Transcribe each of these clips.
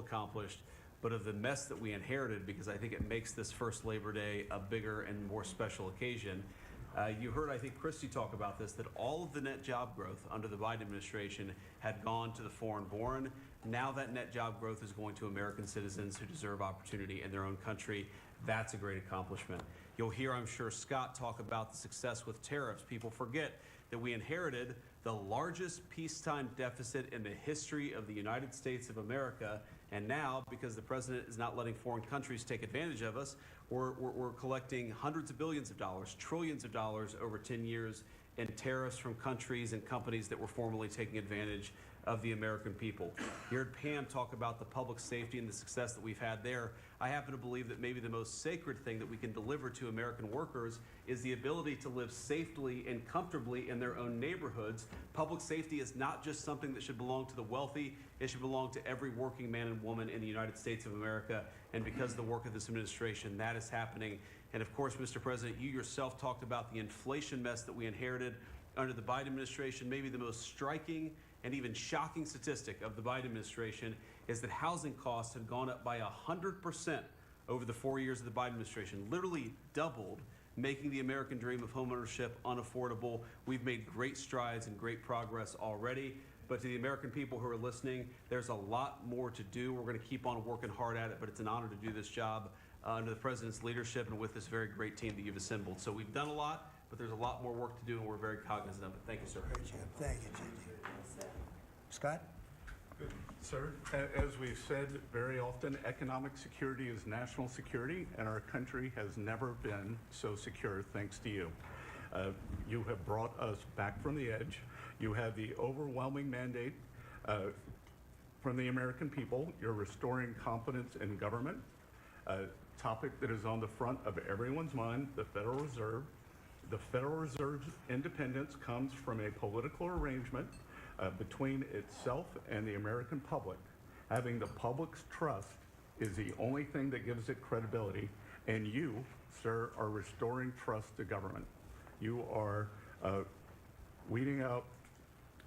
accomplished, but of the mess that we inherited, because I think it makes this first Labor Day a bigger and more special occasion. You heard, I think, Christy talk about this, that all of the net job growth under the Biden administration had gone to the foreign-born. Now that net job growth is going to American citizens who deserve opportunity in their own country. That's a great accomplishment. You'll hear, I'm sure, Scott talk about the success with tariffs. People forget that we inherited the largest peacetime deficit in the history of the United States of America. And now, because the president is not letting foreign countries take advantage of us, we're collecting hundreds of billions of dollars, trillions of dollars over 10 years in tariffs from countries and companies that were formerly taking advantage of the American people. You heard Pam talk about the public safety and the success that we've had there. I happen to believe that maybe the most sacred thing that we can deliver to American workers is the ability to live safely and comfortably in their own neighborhoods. Public safety is not just something that should belong to the wealthy. It should belong to every working man and woman in the United States of America. And because of the work of this administration, that is happening. And of course, Mr. President, you yourself talked about the inflation mess that we inherited under the Biden administration. Maybe the most striking and even shocking statistic of the Biden administration is that housing costs had gone up by 100% over the 4 years of the Biden administration, literally doubled, making the American dream of homeownership unaffordable. We've made great strides and great progress already. But to the American people who are listening, there's a lot more to do. We're going to keep on working hard at it, but it's an honor to do this job under the president's leadership and with this very great team that you've assembled. So we've done a lot, but there's a lot more work to do, and we're very cognizant of it. Thank you, sir. Great job. Thank you, J.D. Scott? Sir, as we've said very often, economic security is national security, and our country has never been so secure thanks to you. You have brought us back from the edge. You have the overwhelming mandate from the American people. You're restoring confidence in government, a topic that is on the front of everyone's mind, the Federal Reserve. The Federal Reserve's independence comes from a political arrangement between itself and the American public. Having the public's trust is the only thing that gives it credibility, and you, sir, are restoring trust to government. You are weeding out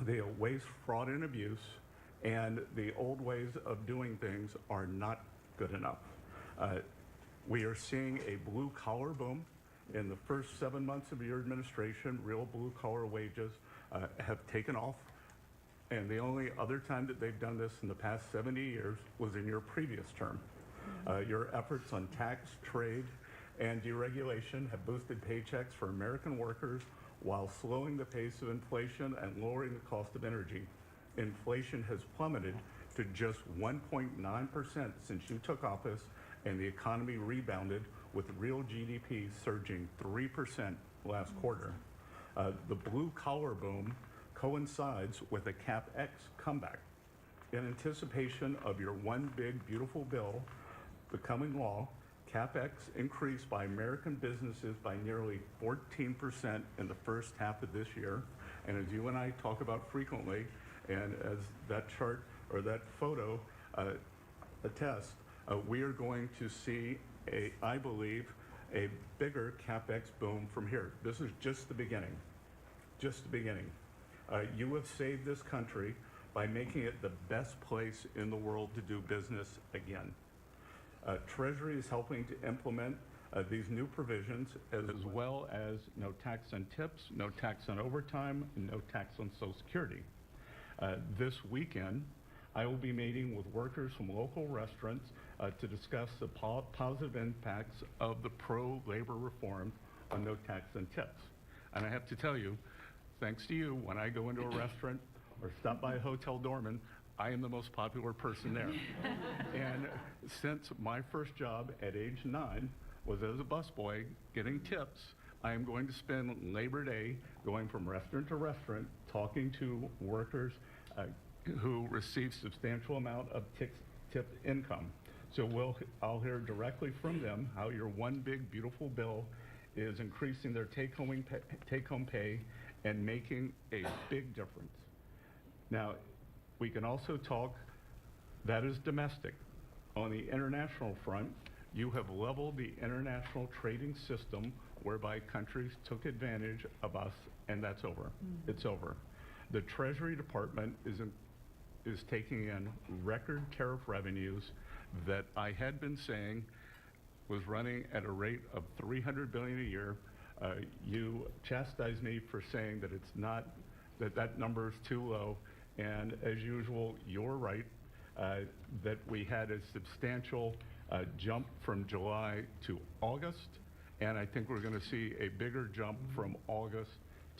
the waste, fraud, and abuse, and the old ways of doing things are not good enough. We are seeing a blue-collar boom. In the first 7 months of your administration, real blue-collar wages have taken off. And the only other time that they've done this in the past 70 years was in your previous term. Your efforts on tax, trade, and deregulation have boosted paychecks for American workers while slowing the pace of inflation and lowering the cost of energy. Inflation has plummeted to just 1.9% since you took office, and the economy rebounded with real GDP surging 3% last quarter. The blue-collar boom coincides with a CapEx comeback. In anticipation of your one big, beautiful bill becoming law, CapEx increased by American businesses by nearly 14% in the first half of this year. And as you and I talk about frequently, and as that chart or that photo attests, we are going to see, I believe, a bigger CapEx boom from here. This is just the beginning, just the beginning. You have saved this country by making it the best place in the world to do business again. Treasury is helping to implement these new provisions, as well as no tax on tips, no tax on overtime, and no tax on Social Security. This weekend, I will be meeting with workers from local restaurants to discuss the positive impacts of the pro-labor reform on no tax on tips. And I have to tell you, thanks to you, when I go into a restaurant or stop by a hotel doorman, I am the most popular person there. And since my first job at age 9 was as a busboy getting tips, I am going to spend Labor Day going from restaurant to restaurant talking to workers who receive substantial amount of tip income. So I'll hear directly from them how your one big beautiful bill is increasing their take-home pay and making a big difference. Now, we can also talk, that is domestic. On the international front, you have leveled the international trading system whereby countries took advantage of us, and that's over. It's over. The Treasury Department is is taking in record tariff revenues that I had been saying was running at a rate of $300 billion a year. You chastised me for saying that it's not, that number is too low. And as usual, you're right, that we had a substantial jump from July to August. And I think we're going to see a bigger jump from August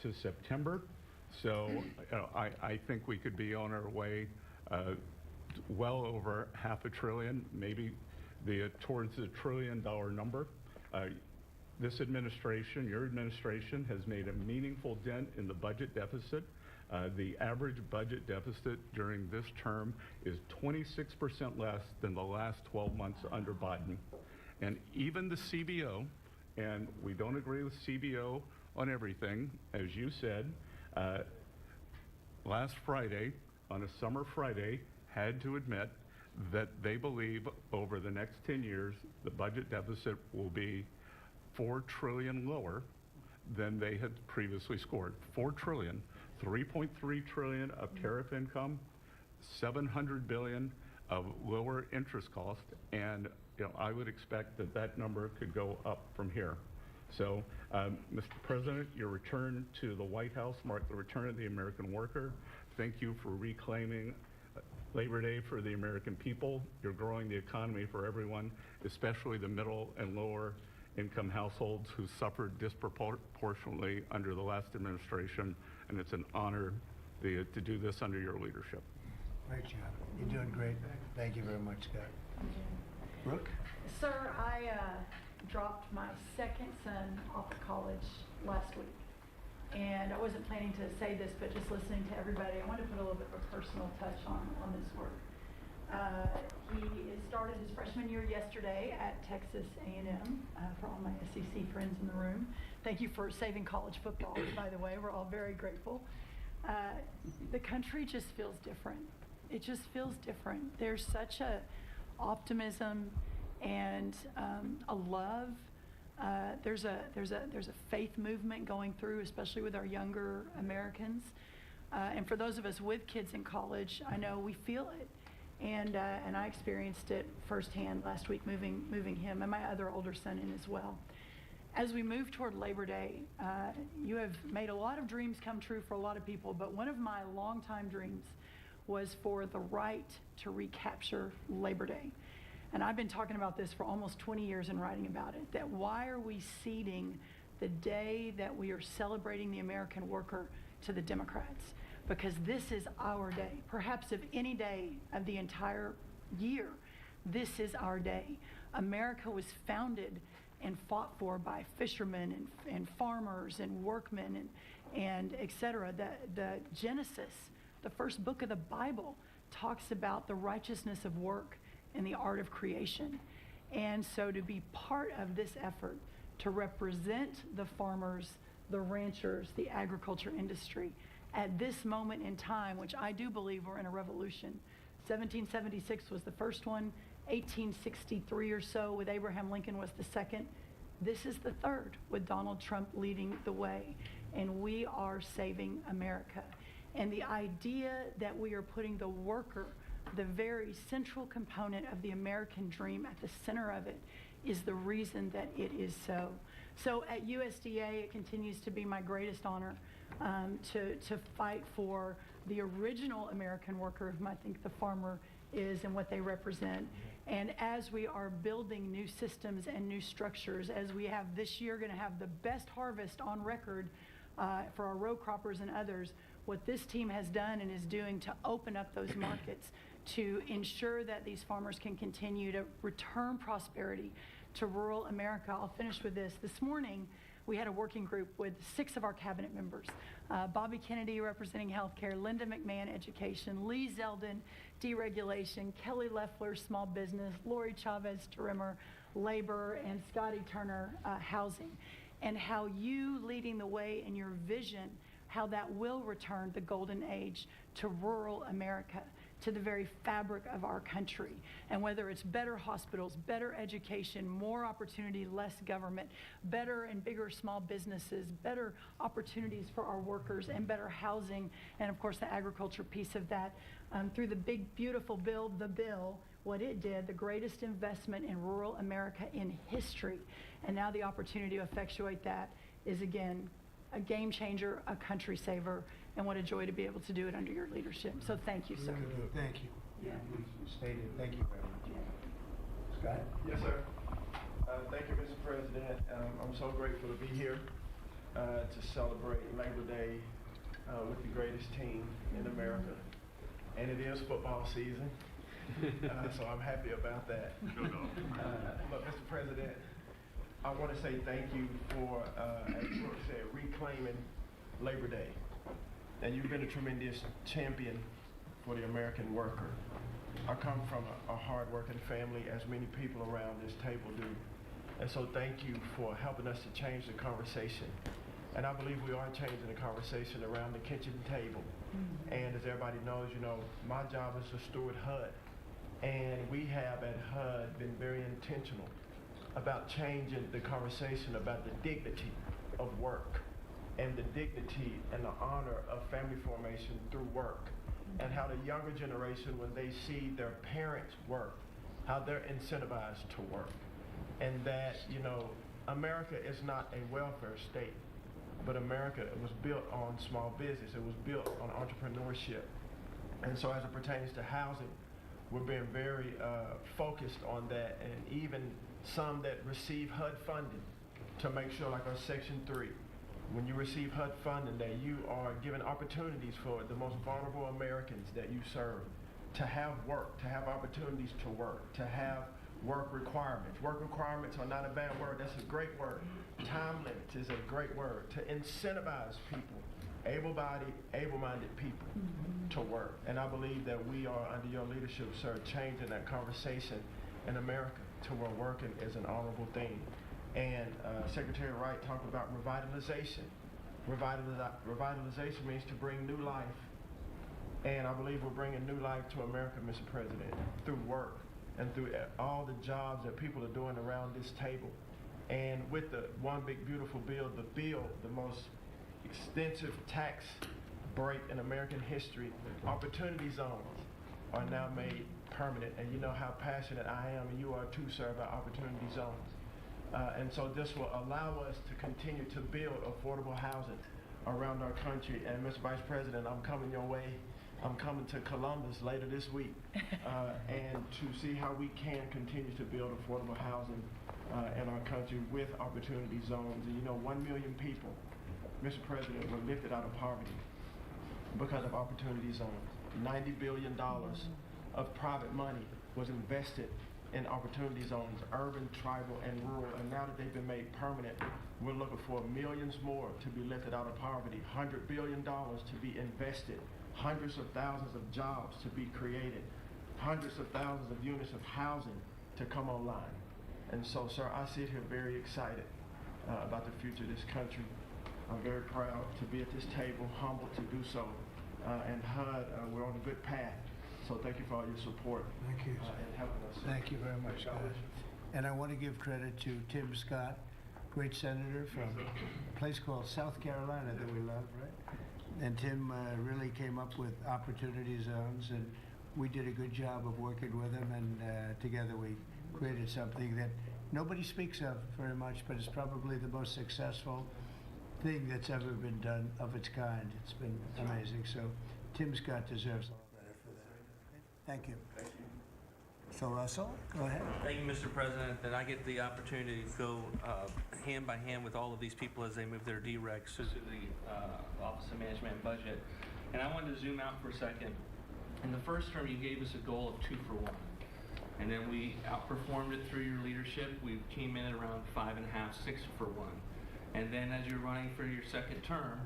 to September. So I think we could be on our way well over $500 billion, maybe towards the $1 trillion number. This administration, your administration, has made a meaningful dent in the budget deficit. The average budget deficit during this term is 26% less than the last 12 months under Biden. And even the CBO, and we don't agree with CBO on everything, as you said, last Friday, on a summer Friday, had to admit that they believe over the next 10 years, the budget deficit will be $4 trillion lower than they had previously scored. $4 trillion, 3.3 trillion of tariff income, 700 billion of lower interest cost, and I would expect that that number could go up from here. So, Mr. President, your return to the White House marked the return of the American worker. Thank you for reclaiming Labor Day for the American people. You're growing the economy for everyone, especially the middle and lower income households who suffered disproportionately under the last administration, and it's an honor to do this under your leadership. Great job. You're doing great. Thank you very much, Scott. Brooke? Sir, I dropped my second son off of college last week. And I wasn't planning to say this, but just listening to everybody, I wanted to put a little bit of a personal touch on this work. He started his freshman year yesterday at Texas A&M, for all my SEC friends in the room. Thank you for saving college football, by the way. We're all very grateful. The country just feels different. It just feels different. There's such a optimism and a love. There's a faith movement going through, especially with our younger Americans. And for those of us with kids in college, I know we feel it. And I experienced it firsthand last week, moving him and my other older son in as well. As we move toward Labor Day, you have made a lot of dreams come true for a lot of people, but one of my longtime dreams was for the right to recapture Labor Day. And I've been talking about this for almost 20 years and writing about it, that why are we ceding the day that we are celebrating the American worker to the Democrats? Because this is our day. Perhaps of any day of the entire year, this is our day. America was founded and fought for by fishermen and farmers and workmen and et cetera. The Genesis, the first book of the Bible, talks about the righteousness of work and the art of creation. And so to be part of this effort to represent the farmers, the ranchers, the agriculture industry at this moment in time, which I do believe we're in a revolution. 1776 was the first one, 1863 or so with Abraham Lincoln was the second. This is the third with Donald Trump leading the way. And we are saving America. And the idea that we are putting the worker, the very central component of the American dream, at the center of it is the reason that it is so. So at USDA, it continues to be my greatest honor to fight for the original American worker, whom I think the farmer is and what they represent. And as we are building new systems and new structures, as we have this year going to have the best harvest on record for our row croppers and others, what this team has done and is doing to open up those markets to ensure that these farmers can continue to return prosperity to rural America. I'll finish with this. This morning, we had a working group with 6 of our cabinet members. Bobby Kennedy representing healthcare, Linda McMahon education, Lee Zeldin deregulation, Kelly Loeffler small business, Lori Chavez Trimmer labor, and Scotty Turner housing. And how you leading the way in your vision, how that will return the golden age to rural America, to the very fabric of our country. And whether it's better hospitals, better education, more opportunity, less government, better and bigger small businesses, better opportunities for our workers, and better housing, and of course the agriculture piece of that, through the big, beautiful bill, the bill, what it did, the greatest investment in rural America in history. And now the opportunity to effectuate that is, again, a game changer, a country saver, and what a joy to be able to do it under your leadership. So thank you, sir. Thank you. Yeah. You stated, thank you very much. Scott? Yes, sir. Thank you, Mr. President. I'm so grateful to be here to celebrate Labor Day with the greatest team in America. And it is football season, so I'm happy about that. But, Mr. President, I want to say thank you for, as Brooke said, reclaiming Labor Day. And you've been a tremendous champion for the American worker. I come from a hard-working family, as many people around this table do. And so thank you for helping us to change the conversation. And I believe we are changing the conversation around the kitchen table. And as everybody knows, you know, my job is to steward HUD. And we have at HUD been very intentional about changing the conversation about the dignity of work and the dignity and the honor of family formation through work, and how the younger generation, when they see their parents work, how they're incentivized to work. And that, you know, America is not a welfare state, but America was built on small business. It was built on entrepreneurship. And so as it pertains to housing, we're being very focused on that, and even some that receive HUD funding to make sure, like our Section 3, when you receive HUD funding, that you are given opportunities for the most vulnerable Americans that you serve to have work, to have opportunities to work, to have work requirements. Work requirements are not a bad word, that's a great word. Time limits is a great word. To incentivize people, able-bodied, able-minded people to work. And I believe that we are, under your leadership, sir, changing that conversation in America to where working is an honorable thing. And Secretary Wright talked about revitalization. Revitalization means to bring new life. And I believe we're bringing new life to America, Mr. President, through work and through all the jobs that people are doing around this table. And with the one big beautiful bill, the most extensive tax break in American history, opportunity zones are now made permanent. And you know how passionate I am, and you are too, sir, about opportunity zones. And so this will allow us to continue to build affordable housing around our country. And Mr. Vice President, I'm coming your way. I'm coming to Columbus later this week and to see how we can continue to build affordable housing in our country with opportunity zones. And you know, 1 million people, Mr. President, were lifted out of poverty because of opportunity zones. $90 billion of private money was invested in opportunity zones, urban, tribal, and rural. And now that they've been made permanent, we're looking for millions more to be lifted out of poverty, $100 billion to be invested, hundreds of thousands of jobs to be created, hundreds of thousands of units of housing to come online. And so, sir, I sit here very excited about the future of this country. I'm very proud to be at this table, humbled to do so. And HUD, we're on a good path. So thank you for all your support. Thank you. And helping us. Thank you very much, Scott. And I want to give credit to Tim Scott, great senator from a place called South Carolina that we love, right? And Tim really came up with opportunity zones, and we did a good job of working with him, and together we created something that nobody speaks of very much, but it's probably the most successful thing that's ever been done of its kind. It's been amazing. So Tim Scott deserves a lot of credit for that. Thank you. Thank you. So Russell, go ahead. Thank you, Mr. President, that I get the opportunity to go hand by hand with all of these people as they move their DRECs to the Office of Management and Budget. And I wanted to zoom out for a second. In the first term, you gave us a goal of 2 for 1. And then we outperformed it through your leadership. We came in at around 5.5, 6 for 1. And then as you're running for your second term,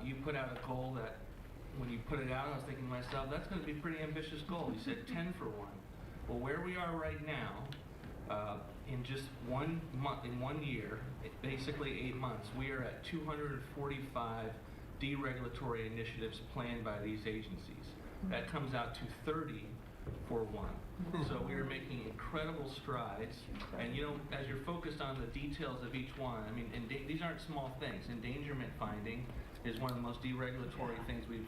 you put out a goal that when you put it out, I was thinking to myself, that's going to be a pretty ambitious goal. You said 10 for 1. Well, where we are right now, in just 1 month, in 1 year, basically 8 months, we are at 245 deregulatory initiatives planned by these agencies. That comes out to 30 for one. So we are making incredible strides. And you know, as you're focused on the details of each one, I mean, these aren't small things. Endangerment finding is one of the most deregulatory things we've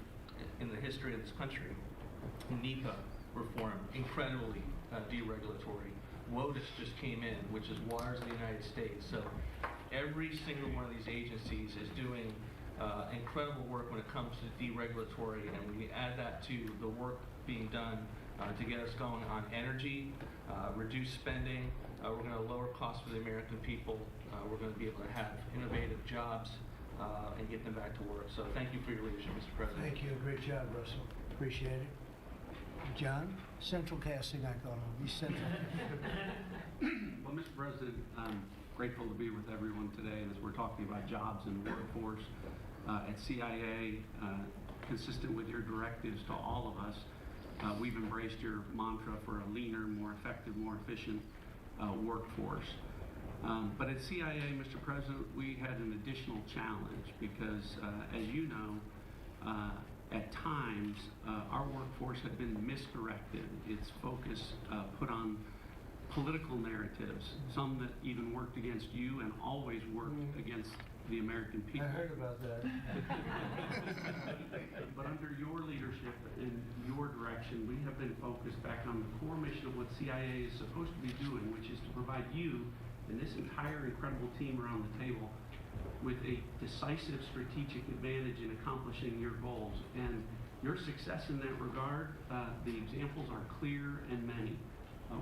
in the history of this country. NEPA reform, incredibly deregulatory. WOTUS just came in, which is Waters of the United States. So every single one of these agencies is doing incredible work when it comes to deregulatory, and when we add that to the work being done to get us going on energy, reduce spending, we're going to lower costs for the American people, we're going to be able to have innovative jobs and get them back to work. So thank you for your leadership, Mr. President. Thank you. Great job, Russell. Appreciate it. John? Central casting, I call him. He's central. Well, Mr. President, I'm grateful to be with everyone today, and as we're talking about jobs and workforce at CIA, consistent with your directives to all of us, we've embraced your mantra for a leaner, more effective, more efficient workforce. But at CIA, Mr. President, we had an additional challenge because, as you know, at times our workforce had been misdirected. Its focus put on political narratives, some that even worked against you and always worked against the American people. I heard about that. But under your leadership and your direction, we have been focused back on the core mission of what CIA is supposed to be doing, which is to provide you and this entire incredible team around the table with a decisive strategic advantage in accomplishing your goals. And your success in that regard, the examples are clear and many.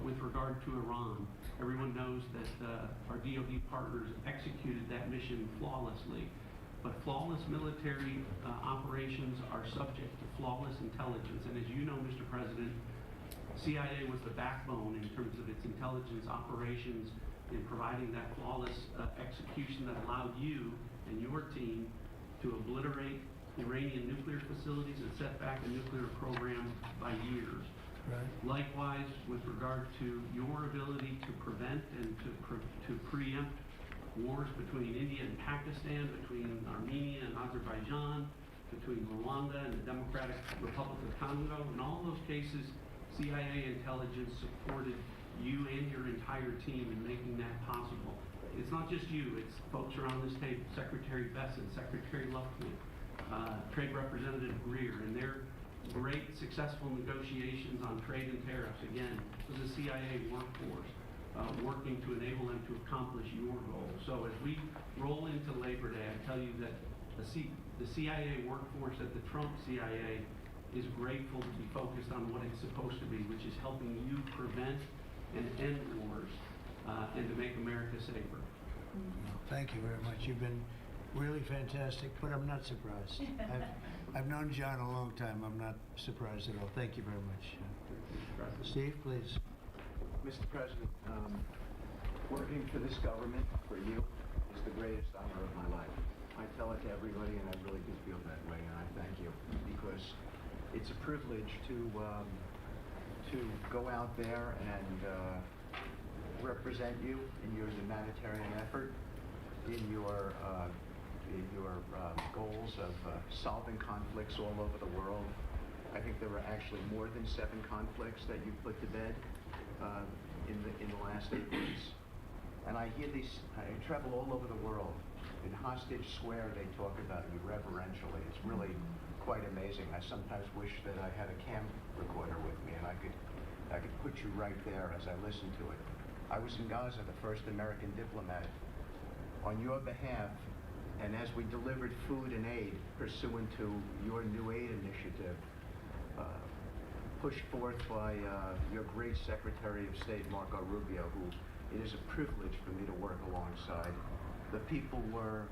With regard to Iran, everyone knows that our DoD partners executed that mission flawlessly. But flawless military operations are subject to flawless intelligence. And as you know, Mr. President, CIA was the backbone in terms of its intelligence operations in providing that flawless execution that allowed you and your team to obliterate Iranian nuclear facilities and set back a nuclear program by years. Right. Likewise, with regard to your ability to prevent and to preempt wars between India and Pakistan, between Armenia and Azerbaijan, between Rwanda and the Democratic Republic of Congo, in all those cases, CIA intelligence supported you and your entire team in making that possible. It's not just you, it's folks around this table, Secretary Besson, Secretary Lufkin, Trade Representative Greer, and their great successful negotiations on trade and tariffs, again, was the CIA workforce working to enable them to accomplish your goals. So as we roll into Labor Day, I tell you that the CIA workforce at the Trump CIA is grateful to be focused on what it's supposed to be, which is helping you prevent and end wars and to make America safer. Thank you very much. You've been really fantastic, but I'm not surprised. I've known John a long time. I'm not surprised at all. Thank you very much. Steve, please. Mr. President, working for this government, for you, is the greatest honor of my life. I tell it to everybody, and I really do feel that way, and I thank you, because it's a privilege to go out there and represent you in your humanitarian effort, in your goals of solving conflicts all over the world. I think there were actually more than 7 conflicts that you put to bed in the last 8 weeks. And I hear these, I travel all over the world. In Hostage Square, they talk about you reverentially. It's really quite amazing. I sometimes wish that I had a cam recorder with me and I could put you right there as I listen to it. I was in Gaza, the first American diplomat, on your behalf, and as we delivered food and aid pursuant to your new aid initiative, pushed forth by your great Secretary of State, Marco Rubio, who it is a privilege for me to work alongside. The people were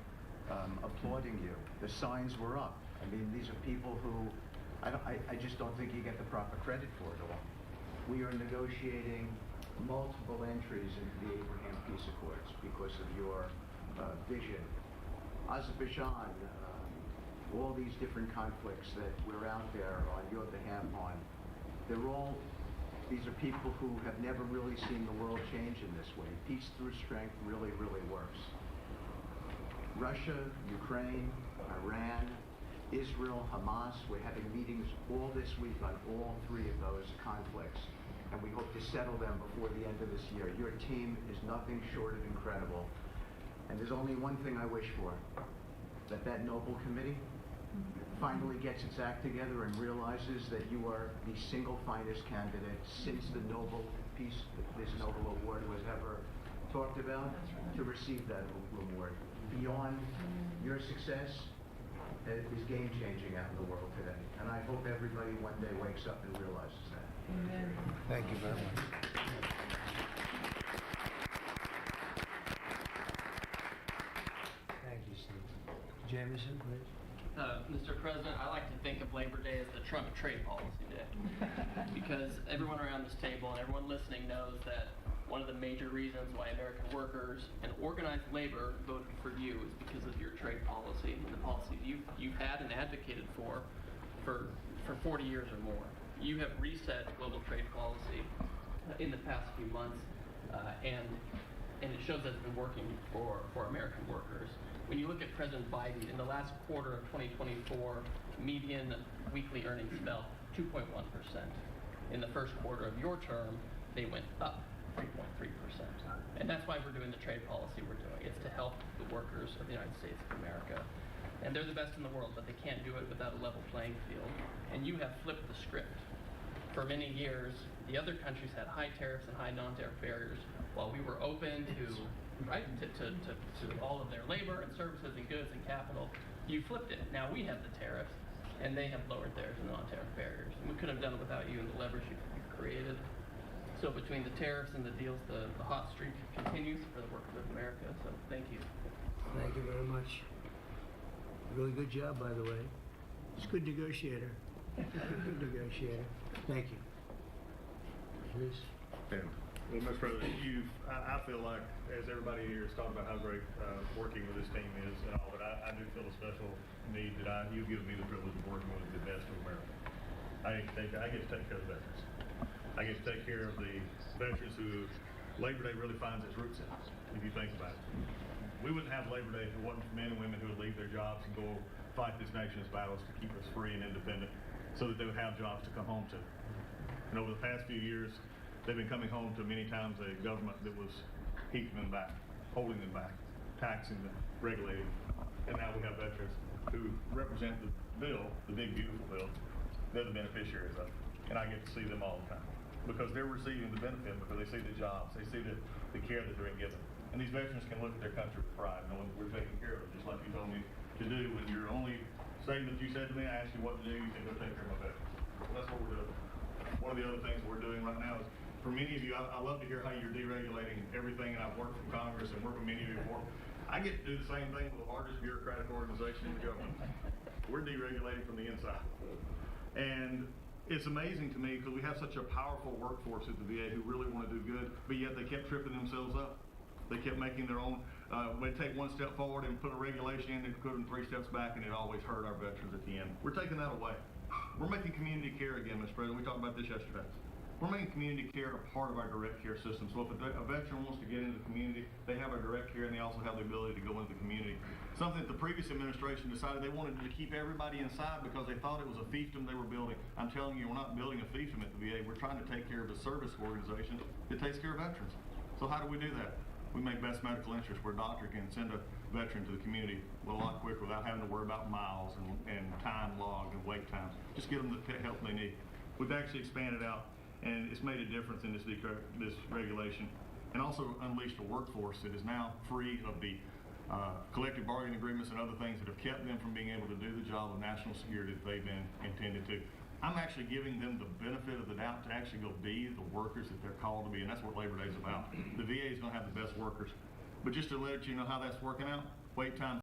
applauding you. The signs were up. I mean, these are people who I just don't think you get the proper credit for it all. We are negotiating multiple entries into the Abraham Peace Accords because of your vision. Azerbaijan, all these different conflicts that we're out there on your behalf on, these are people who have never really seen the world change in this way. Peace through strength really, really works. Russia, Ukraine, Iran, Israel, Hamas. We're having meetings all this week on all three of those conflicts, and we hope to settle them before the end of this year. Your team is nothing short of incredible, and there's only one thing I wish for, that noble committee finally gets its act together and realizes that you are the single finest candidate since the Nobel Peace, this Nobel Award was ever talked about, to receive that award. Beyond your success, it is game-changing out in the world today. And I hope everybody one day wakes up and realizes that. Amen. Thank you very much. Thank you, Steve. Jameson, please. Mr. President, I like to think of Labor Day as the Trump trade policy day. Because everyone around this table and everyone listening knows that one of the major reasons why American workers and organized labor voted for you is because of your trade policy and the policies you've had and advocated for 40 years or more. You have reset global trade policy in the past few months, and it shows that it's been working for American workers. When you look at President Biden, in the last quarter of 2024, median weekly earnings fell 2.1%. In the first quarter of your term, they went up 3.3%. And that's why we're doing the trade policy we're doing. It's to help the workers of the United States of America. And they're the best in the world, but they can't do it without a level playing field. And you have flipped the script. For many years, the other countries had high tariffs and high non-tariff barriers, while we were open to all of their labor and services and goods and capital. You flipped it. Now we have the tariffs, and they have lowered theirs and non-tariff barriers. And we couldn't have done it without you and the leverage you've created. So between the tariffs and the deals, the hot streak continues for the workers of America. So thank you. Thank you very much. Really good job, by the way. It's a good negotiator. Good negotiator. Thank you. Please. Well, Mr. President, I feel like, as everybody here has talked about how great working with this team is and all, but I do feel a special need that you've given me the privilege of working with the best of America. I get to take care of the veterans. I get to take care of the veterans who Labor Day really finds its roots in, if you think about it. We wouldn't have Labor Day if it wasn't for men and women who would leave their jobs and go fight this nation's battles to keep us free and independent so that they would have jobs to come home to. And over the past few years, they've been coming home to many times a government that was keeping them back, holding them back, taxing them, regulating them. And now we have veterans who represent the bill, the big beautiful bill. They're the beneficiaries of it. And I get to see them all the time because they're receiving the benefit because they see the jobs, they see the care that they're being given. And these veterans can look at their country with pride knowing that we're taking care of it, just like you told me to do when your only statement you said to me, I asked you what to do, you said go take care of my veterans. Well, that's what we're doing. One of the other things we're doing right now is, for many of you, I love to hear how you're deregulating everything, and I've worked for Congress and worked with many of you before. I get to do the same thing with the largest bureaucratic organization in the government. We're deregulating from the inside. And it's amazing to me because we have such a powerful workforce at the VA who really want to do good, but yet they kept tripping themselves up. They kept making their own, they'd take one step forward and put a regulation in, they'd put them 3 steps back, and it always hurt our veterans at the end. We're taking that away. We're making community care again, Mr. President. We talked about this yesterday. We're making community care a part of our direct care system. So if a veteran wants to get into the community, they have our direct care and they also have the ability to go into the community. Something that the previous administration decided they wanted to keep everybody inside because they thought it was a fiefdom they were building. I'm telling you, we're not building a fiefdom at the VA. We're trying to take care of a service organization that takes care of veterans. So how do we do that? We make best medical interest where a doctor can send a veteran to the community a lot quicker without having to worry about miles and time logged and wait times. Just get them the help they need. We've actually expanded out, and it's made a difference in this regulation, and also unleashed a workforce that is now free of the collective bargaining agreements and other things that have kept them from being able to do the job of national security that they've been intended to. I'm actually giving them the benefit of the doubt to actually go be the workers that they're called to be, and that's what Labor Day is about. The VA is going to have the best workers. But just to let you know how that's working out, wait time